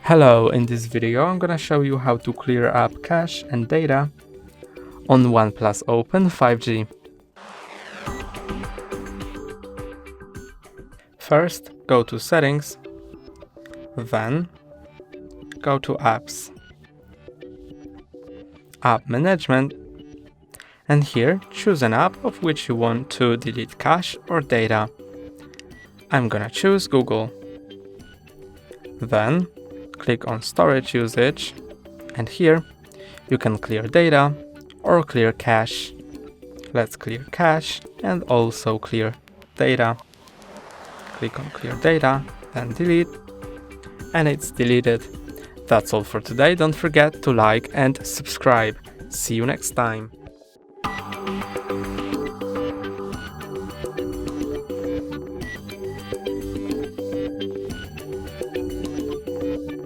Hello, in this video I'm gonna show you how to clear up cache and data on OnePlus Open 5G. First, go to Settings, then go to Apps, App Management, and here choose an app of which you want to delete cache or data. I'm gonna choose Google. Then click on Storage Usage, and here you can clear data or clear cache. Let's clear cache and also clear data. Click on Clear Data, then Delete, and it's deleted. That's all for today. Don't forget to like and subscribe. See you next time.